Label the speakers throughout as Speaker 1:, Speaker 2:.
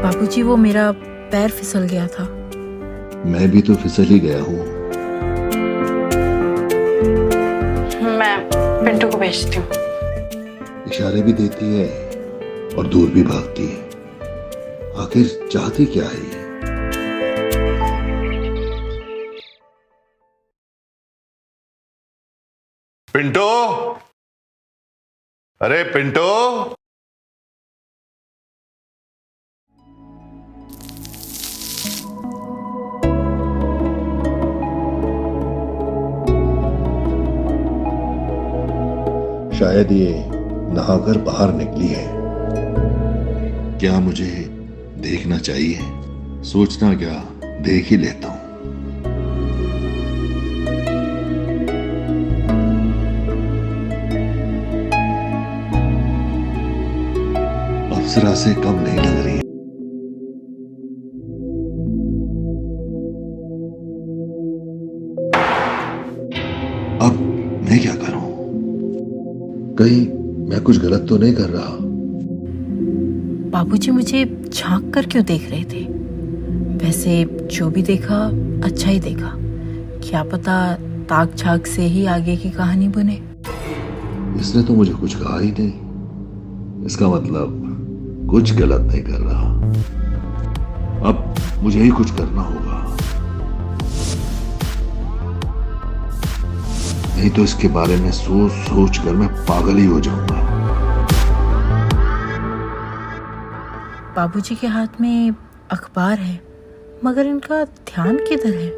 Speaker 1: बाबूजी, वो मेरा पैर फिसल गया था।
Speaker 2: मैं भी तो फिसल ही गया हूँ।
Speaker 1: मैं पिंटू को भेजती हूँ।
Speaker 2: इशारे भी देती है और दूर भी भागती है। आखिर चाहती क्या है ये?
Speaker 3: पिंटो, अरे पिंटो।
Speaker 2: शायद ये नहाकर बाहर निकली है। क्या मुझे देखना चाहिए? सोचना क्या, देख ही लेता हूं। अप्सरा से कम नहीं लग रही। अब मैं क्या करूं? कहीं मैं कुछ गलत तो नहीं कर रहा?
Speaker 1: बाबूजी मुझे झांक कर क्यों देख रहे थे? वैसे जो भी देखा अच्छा ही देखा। क्या पता ताक झांक से ही आगे की कहानी बने।
Speaker 2: इसने तो मुझे कुछ कहा ही नहीं। इसका मतलब कुछ गलत नहीं कर रहा। अब मुझे ही कुछ करना होगा, नहीं तो इसके बारे में सोच सोच कर मैं पागल ही हो जाऊंगा।
Speaker 1: बाबूजी के हाथ में अखबार है, मगर इनका ध्यान किधर है?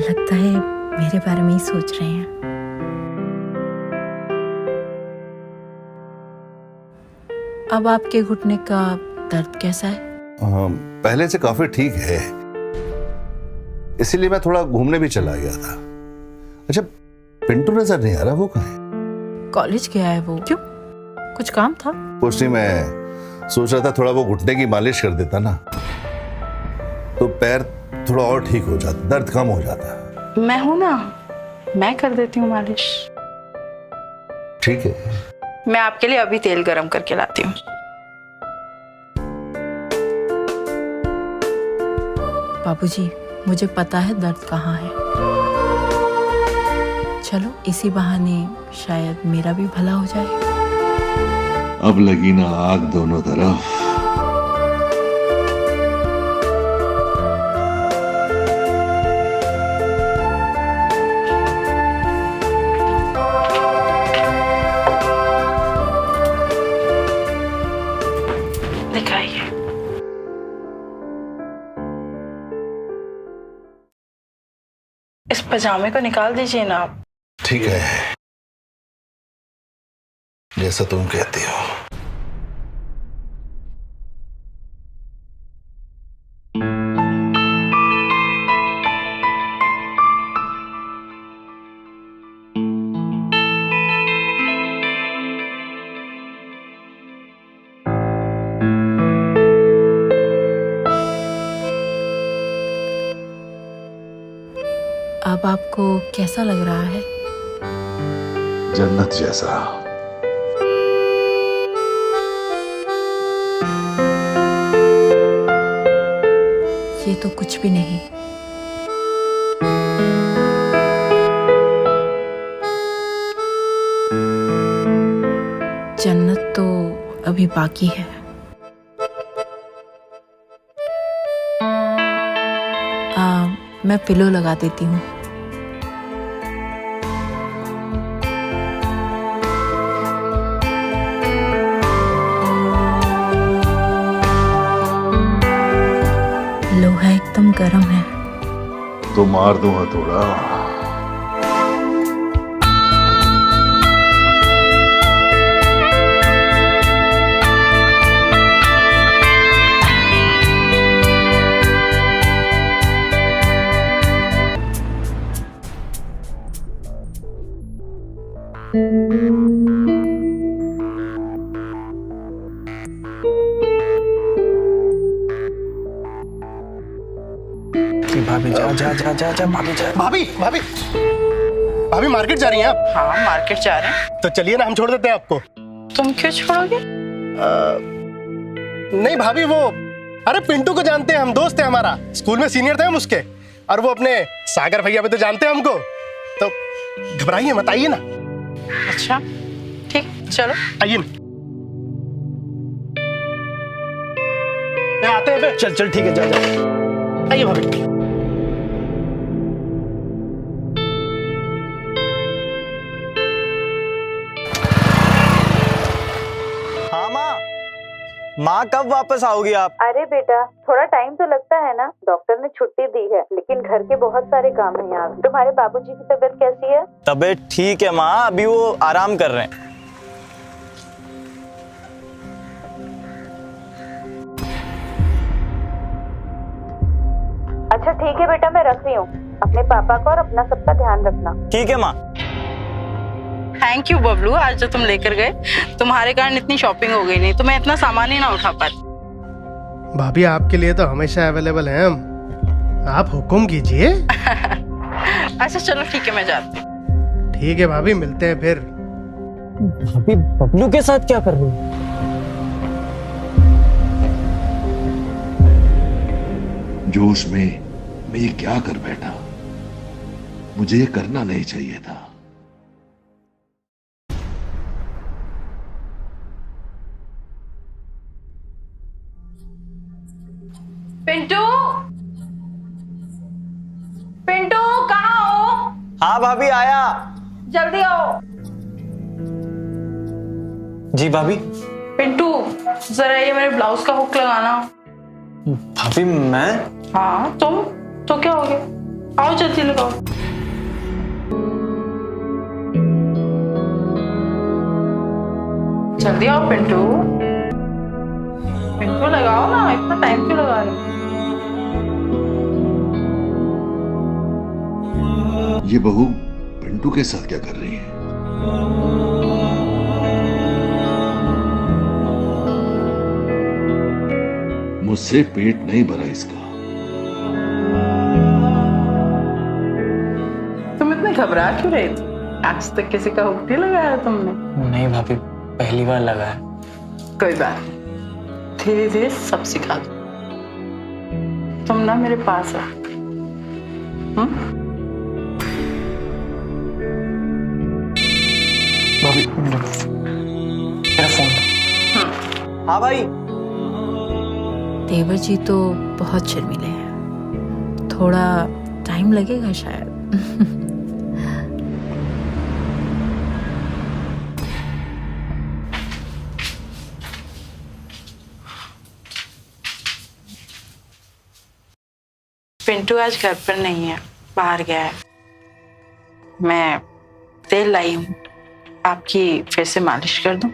Speaker 1: लगता है मेरे बारे में ही सोच रहे हैं। अब आपके घुटने का दर्द कैसा है?
Speaker 3: पहले से काफी ठीक है, इसीलिए मैं थोड़ा घूमने भी चला गया था। अच्छा, पिंटू नजर नहीं आ रहा, वो कहाँ है?
Speaker 1: कॉलेज गया है वो। क्यों, कुछ काम था?
Speaker 3: कुछ नहीं, मैं सोच रहा था थोड़ा वो घुटने की मालिश कर देता ना तो पैर थोड़ा और ठीक हो जाता, दर्द कम हो जाता।
Speaker 1: मैं हूं ना, मैं कर देती हूँ मालिश।
Speaker 3: ठीक है,
Speaker 1: मैं आपके लिए अभी तेल गरम करके लाती हूँ। बाबूजी, मुझे पता है दर्द कहाँ है। चलो इसी बहाने शायद मेरा भी भला हो जाए।
Speaker 2: अब लगी ना आग दोनों तरफ।
Speaker 1: दिखाइए। इस पजामे को निकाल दीजिए ना आप।
Speaker 3: ठीक है, जैसा तुम कहती हो।
Speaker 1: अब आपको कैसा लग रहा है?
Speaker 2: जन्नत जैसा।
Speaker 1: ये तो कुछ भी नहीं। जन्नत तो अभी बाकी है। मैं पिलो लगा देती हूँ। लोहा एकदम गर्म है।
Speaker 2: तो मार दूं हथौड़ा।
Speaker 4: भाभी जा जा जा जा जा भाभी जा।
Speaker 5: भाभी भाभी भाभी मार्केट जा रही हैं आप?
Speaker 1: हाँ मार्केट जा रहे हैं।
Speaker 5: तो चलिए ना, हम छोड़ देते हैं आपको।
Speaker 1: तुम क्यों छोड़ोगे?
Speaker 5: नहीं भाभी, वो अरे पिंटू को जानते हैं हम, दोस्त है हमारा, स्कूल में सीनियर थे हम उसके। और वो अपने सागर भैया भी तो जानते हैं हमको, तो घबराइए मत, आइए ना।
Speaker 1: अच्छा ठीक, चलो
Speaker 5: आइए ना। आते हैं बे।
Speaker 4: चल चल ठीक है, जा जा।
Speaker 5: आइए भाभी।
Speaker 4: हाँ माँ कब वापस आओगी आप?
Speaker 6: अरे बेटा, थोड़ा टाइम तो लगता है ना, डॉक्टर ने छुट्टी दी है, लेकिन घर के बहुत सारे काम हैं यहाँ। तुम्हारे बाबूजी की तबीयत कैसी है?
Speaker 4: तबीयत ठीक है माँ, अभी वो आराम कर रहे हैं।
Speaker 6: अच्छा ठीक है बेटा, मैं रख रही हूँ। अपने पापा का और अपना सबका ध्यान रखना।
Speaker 4: ठीक है माँ।
Speaker 1: थैंक यू बबलू, आज जो तुम लेकर गए, तुम्हारे कारण इतनी शॉपिंग हो गई, नहीं तो मैं इतना सामान ही ना उठा पाती।
Speaker 5: भाभी आपके लिए तो हमेशा अवेलेबल हैं हम, आप हुक्म कीजिए।
Speaker 1: अच्छा चलो ठीक है, मैं जाती हूँ।
Speaker 5: ठीक है भाभी, मिलते हैं फिर।
Speaker 4: भाभी बबलू के साथ क्या कर रही है?
Speaker 2: जोश में मैं ये क्या कर बैठा, मुझे ये करना नहीं चाहिए था।
Speaker 1: पिंटू, पिंटू कहाँ हो?
Speaker 4: हाँ भाभी आया।
Speaker 1: जल्दी आओ।
Speaker 4: जी भाभी।
Speaker 1: पिंटू जरा ये मेरे ब्लाउज का हुक लगाना।
Speaker 4: भाभी मैं?
Speaker 1: हाँ तुम तो क्या हो गया, आओ जल्दी लगाओ। जल्दी आओ पिंटू, पिंटू लगाओ ना, इतना टाइम क्यों लगा रहे हो?
Speaker 2: ये बहू पिंटू के साथ क्या कर रही है? मुझसे पेट नहीं भरा इसका।
Speaker 1: तुम इतने घबरा क्यों रहे थे? आज तक किसी का हुक नहीं लगाया तुमने?
Speaker 4: नहीं भाभी, पहली बार लगा है।
Speaker 1: कोई बात नहीं, धीरे धीरे सब सिखा दो। तुम ना मेरे पास आओ।
Speaker 4: भाभी मेरा फोन। हाँ भाई।
Speaker 1: देवर जी तो बहुत शर्मीले हैं, थोड़ा टाइम लगेगा शायद। पिंटू आज घर पर नहीं है, बाहर गया है। मैं तेल लाई हूँ, आपकी फिर से मालिश कर दूं?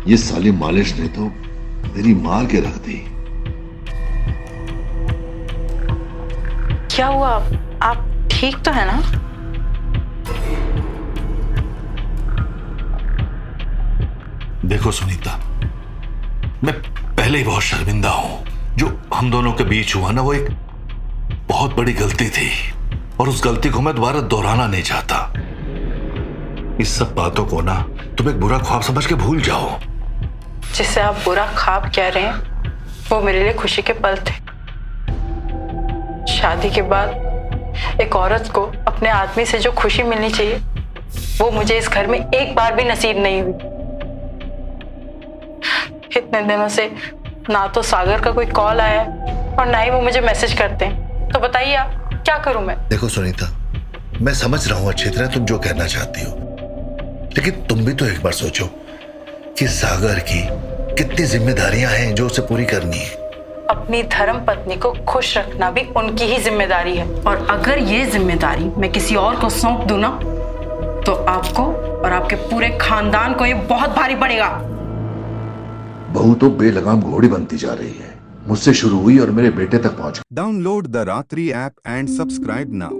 Speaker 2: ये साली मालिश ने तो मेरी मार के रख दी।
Speaker 1: क्या हुआ, आप ठीक तो है ना?
Speaker 3: देखो सुनीता, मैं पहले ही बहुत शर्मिंदा हूं। जो हम दोनों के बीच हुआ ना, वो एक बहुत बड़ी गलती थी, और उस गलती को मैं दोबारा दोहराना नहीं चाहता। इस सब बातों को ना तुम एक बुरा ख्वाब समझ के भूल जाओ।
Speaker 1: जिसे आप बुरा ख्वाब कह रहे हैं, वो मेरे लिए खुशी के पल थे। शादी के बाद एक औरत को अपने आदमी से जो खुशी मिलनी चाहिए, वो मुझे इस घर में एक बार भी नसीब नहीं हुई। इतने दिनों से ना तो सागर का कोई कॉल आया है और ना ही वो मुझे मैसेज करते हैं। तो बताइए आप, क्या करूं मैं?
Speaker 3: देखो सुनीता, मैं समझ रहा हूं अच्छी तरह तुम जो कहना चाहती हो, लेकिन तुम भी तो एक बार सोचो कि सागर की कितनी जिम्मेदारियां हैं जो उसे पूरी करनी है।
Speaker 1: अपनी धर्म पत्नी को खुश रखना भी उनकी ही जिम्मेदारी है, और अगर ये जिम्मेदारी मैं किसी और को सौंप दूं ना, तो आपको और आपके पूरे खानदान को ये बहुत भारी पड़ेगा।
Speaker 2: बहू तो बेलगाम घोड़ी बनती जा रही है। मुझसे शुरू हुई और मेरे बेटे तक पहुंच गई।
Speaker 7: Download the Ratri app and subscribe now.